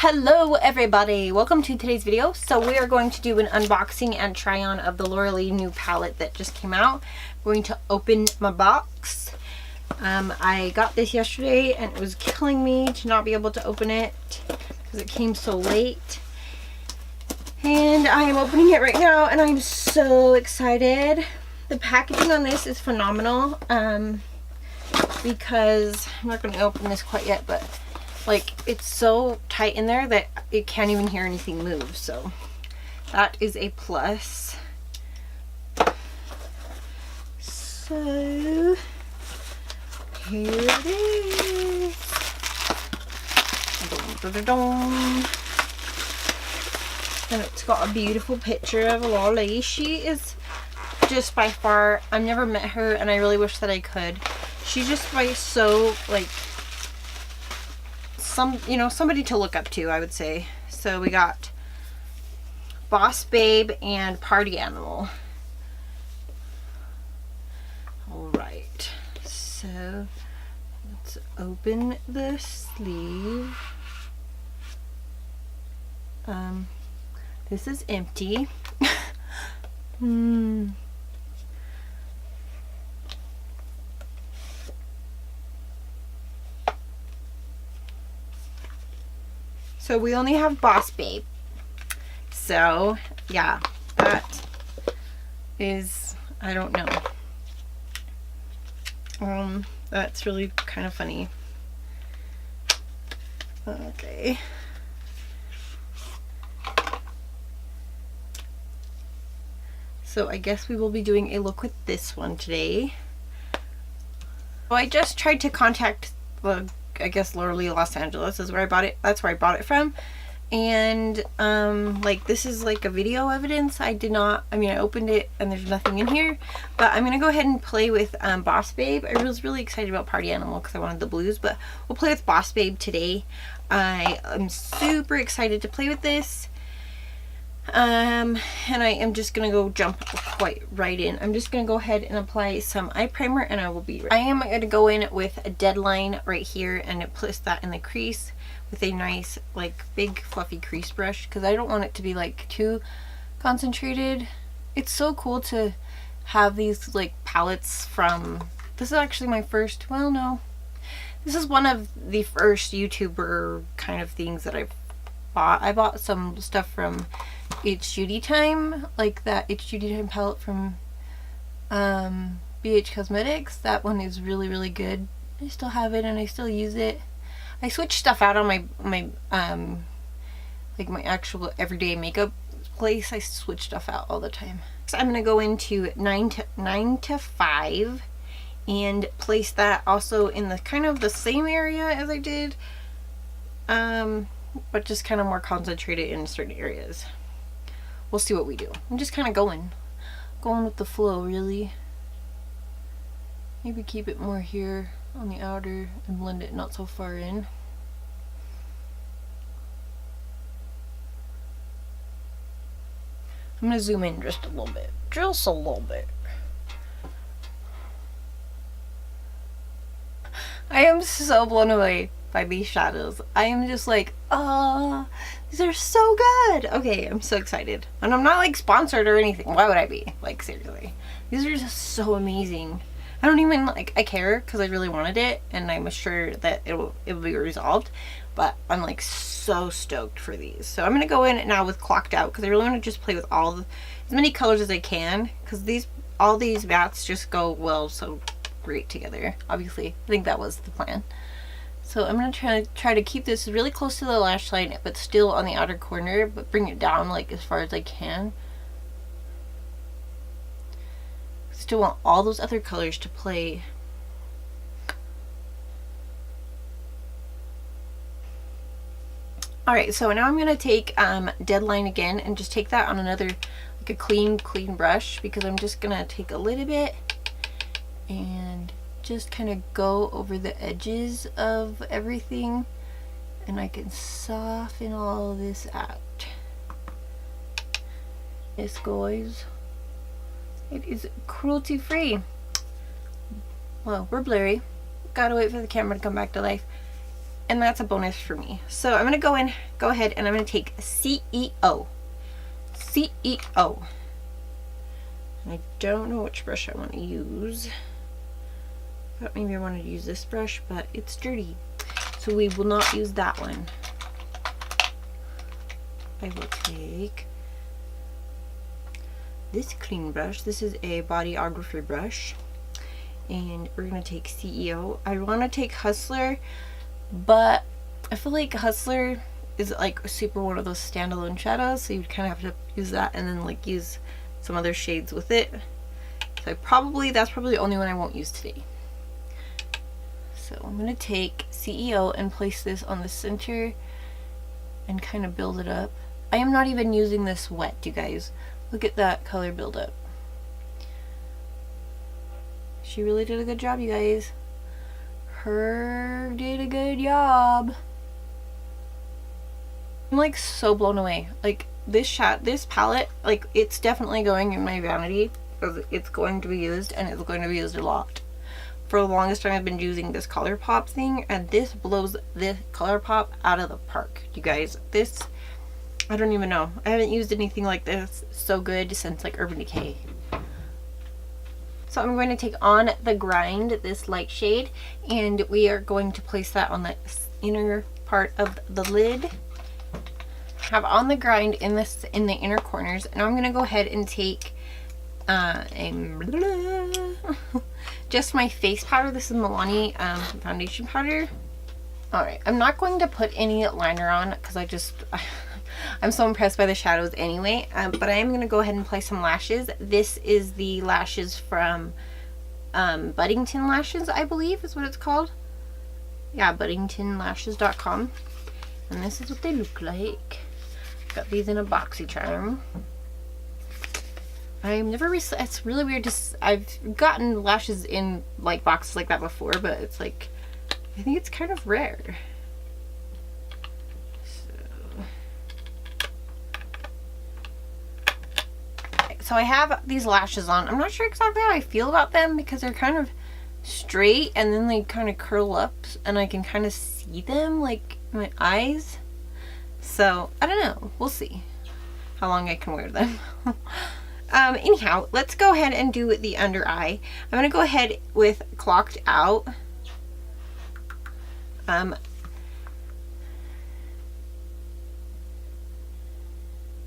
Hello everybody, welcome to today's video. So we are going to do an unboxing and try on of the Lauralee new palette that just came out. I'm going to open my box. I got this yesterday and it was killing me to not be able to open it because it came so late. And I am opening it right now and I'm so excited. The packaging on this is phenomenal because I'm not going to open this quite yet, but like it's so tight in there that it can't even hear anything move, so that is a plus. So here it is. Dun, dun, dun, dun. And it's got a beautiful picture of Lauralee. She is just by far, I've never met her and I really wish that I could. She's just by so like somebody to look up to, I would say. So we got Boss Babe and Party Animal. Alright, so let's open the sleeve. This is empty. So we only have Boss Babe. So yeah, that is, I don't know. That's really kind of funny. Okay. So I guess we will be doing a look with this one today. So I just tried to contact the, I guess Lauralee Los Angeles is where I bought it. That's where I bought it from. And like this is like a video evidence. I opened it and there's nothing in here, but I'm gonna go ahead and play with Boss Babe. I was really excited about Party Animal because I wanted the blues, but we'll play with Boss Babe today. I am super excited to play with this. And I am just gonna go jump quite right in. I'm just gonna go ahead and apply some eye primer and I will be right. I am gonna go in with a Deadline right here and place that in the crease with a nice like big fluffy crease brush because I don't want it to be like too concentrated. It's so cool to have these like palettes from, this is actually my first, well no, this is one of the first YouTuber kind of things that I've bought. I bought some stuff from It's Judy Time, like that It's Judy Time palette from BH Cosmetics. That one is really, really good. I still have it and I still use it. I switch stuff out on my like my actual everyday makeup place. I switch stuff out all the time. So I'm gonna go into 9 to 5 and place that also in the kind of the same area as I did, but just kind of more concentrated in certain areas. We'll see what we do. I'm just kind of going with the flow, really. Maybe keep it more here on the outer and blend it not so far in. I'm gonna zoom in just a little bit. Just a little bit. I am so blown away by these shadows. I am just like, oh, these are so good. Okay, I'm so excited. And I'm not like sponsored or anything. Why would I be? Like seriously. These are just so amazing. I don't even like, I care because I really wanted it and I'm sure that it will be resolved, but I'm like so stoked for these. So I'm going to go in now with Clocked Out because I really want to just play with as many colors as I can because all these mattes just go well so great together. Obviously, I think that was the plan. So I'm going to try to keep this really close to the lash line but still on the outer corner, but bring it down like as far as I can. Still want all those other colors to play. Alright, so now I'm going to take Deadline again and just take that on another, like a clean brush, because I'm just going to take a little bit and just kind of go over the edges of everything and I can soften all of this out. This guys, it is cruelty free. Well, we're blurry. Gotta wait for the camera to come back to life. and that's a bonus for me. So I'm gonna go ahead and I'm gonna take CEO. CEO. I don't know which brush I want to use. I thought maybe I wanted to use this brush, but it's dirty. So we will not use that one. I will take this clean brush. This is a bodyography brush. And we're going to take CEO. I want to take Hustler, but I feel like Hustler is like super one of those standalone shadows, so you'd kind of have to use that and then like use some other shades with it. So that's probably the only one I won't use today. So I'm going to take CEO and place this on the center and kind of build it up. I am not even using this wet, you guys. Look at that color buildup. She really did a good job, you guys. Her did a good job. I'm like so blown away. Like this palette, like it's definitely going in my vanity because it's going to be used, and it's going to be used a lot. For the longest time I've been using this ColourPop thing, and this blows this ColourPop out of the park, you guys. This, I don't even know. I haven't used anything like this so good since like Urban Decay. So I'm going to take On the Grind, this light shade, and we are going to place that on the inner part of the lid. Have On the Grind in the inner corners, and I'm going to go ahead and take just my face powder. This is Milani foundation powder. Alright, I'm not going to put any liner on because I'm so impressed by the shadows anyway, but I am going to go ahead and apply some lashes. This is the lashes from Buddington Lashes, I believe is what it's called. Yeah, buddingtonlashes.com. And this is what they look like. Got these in a boxy charm. It's really weird. I've gotten lashes in like boxes like that before, but it's like, I think it's kind of rare. So I have these lashes on. I'm not sure exactly how I feel about them because they're kind of straight and then they kind of curl up and I can kind of see them like in my eyes. So I don't know. We'll see how long I can wear them. Anyhow, let's go ahead and do the under eye. I'm going to go ahead with Clocked Out. And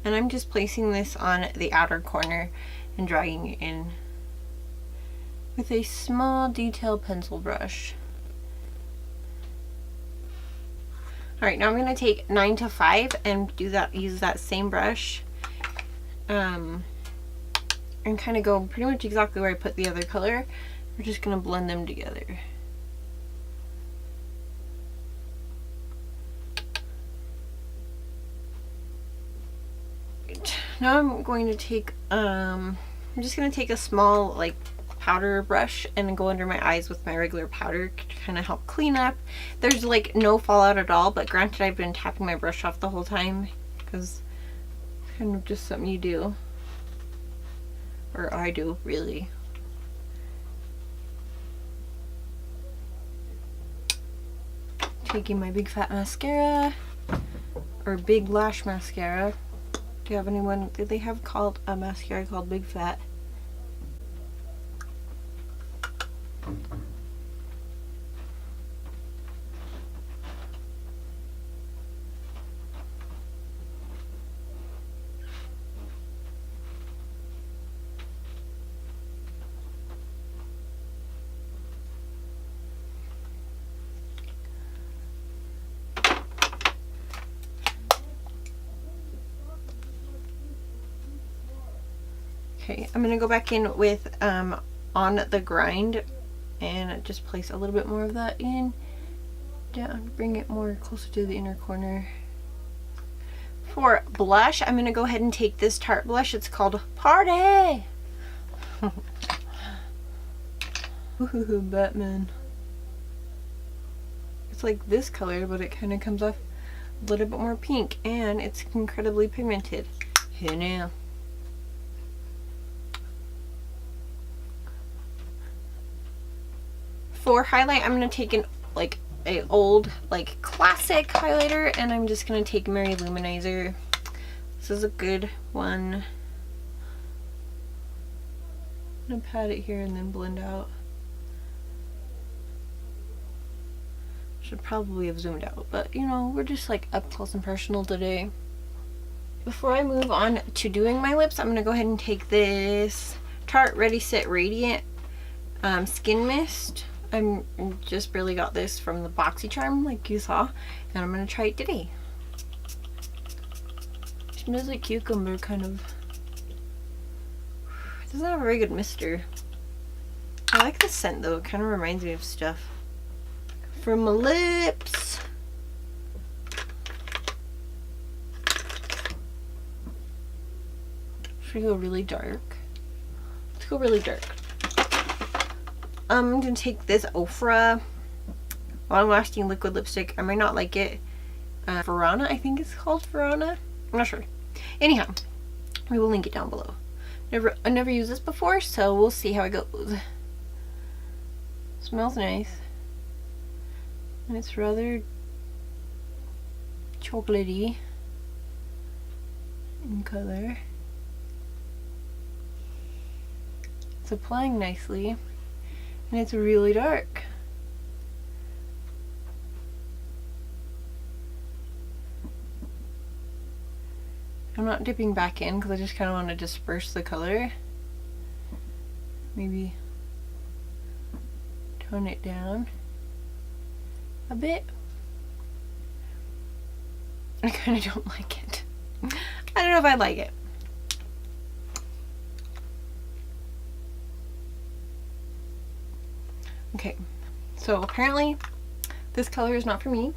I'm just placing this on the outer corner and dragging it in with a small detail pencil brush. Alright, now I'm going to take 9 to 5 and use that same brush. And kind of go pretty much exactly where I put the other color. We're just going to blend them together. Now I'm going to take, I'm just going to take a small like powder brush and go under my eyes with my regular powder to kind of help clean up. There's like no fallout at all, but granted I've been tapping my brush off the whole time because it's kind of just something you do. Or I do, really. Taking my Big Fat Mascara, or Big Lash Mascara. Do you have anyone, did they have called a mascara called Big Fat? Okay, I'm going to go back in with On the Grind and just place a little bit more of that in. Down, bring it more closer to the inner corner. For blush, I'm going to go ahead and take this Tarte blush. It's called Party! Woohoo, Batman. It's like this color, but it kind of comes off a little bit more pink, and it's incredibly pigmented. Who knew? For highlight, I'm going to take a old, like, classic highlighter, and I'm just gonna take Mary Luminizer. This is a good one. I'm gonna pat it here and then blend out. Should probably have zoomed out, but you know, we're just like up close and personal today. Before I move on to doing my lips, I'm gonna go ahead and take this Tarte Ready Set Radiant Skin Mist. I'm just barely got this from the BoxyCharm, like you saw, and I'm gonna try it today. It smells like cucumber, kind of. It doesn't have a very good mister. I like the scent though, it kind of reminds me of stuff. For my lips, should we go really dark? Let's go really dark. I'm gonna take this Ofra long lasting liquid lipstick. I might not like it. Verona, I think it's called Verona. I'm not sure. Anyhow, we will link it down below. I never used this before, so we'll see how it goes. Smells nice. And it's rather chocolatey in color. It's applying nicely, and it's really dark. I'm not dipping back in because I just kind of want to disperse the color. Maybe tone it down a bit. I kind of don't like it. I don't know if I like it. Okay, so apparently this color is not for me.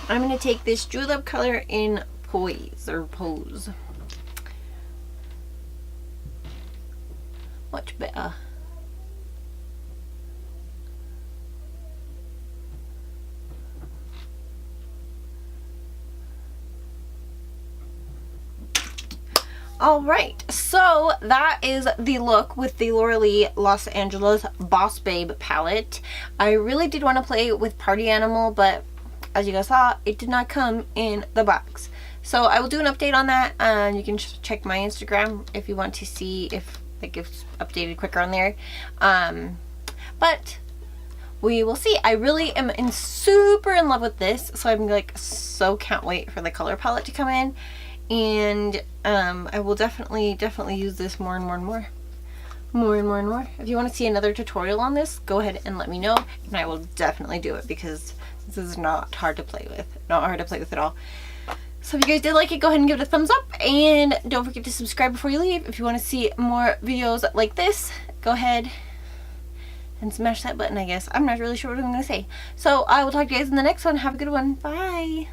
I'm going to take this Julep color in Pose. Much better. Alright, so that is the look with the Laura Lee Los Angeles Boss Babe palette. I really did want to play with Party Animal, but as you guys saw, it did not come in the box. So I will do an update on that, and you can check my Instagram if you want to see if it's updated quicker on there. But we will see. I really am super in love with this, so I'm like so can't wait for the color palette to come in. And I will definitely use this more and more. If you want to see another tutorial on this, go ahead and let me know, and I will definitely do it, because this is not hard to play with. Not hard to play with at all. So if you guys did like it, go ahead and give it a thumbs up, and don't forget to subscribe before you leave. If you want to see more videos like this, go ahead and smash that button, I guess. I'm not really sure what I'm going to say. So I will talk to you guys in the next one. Have a good one. Bye.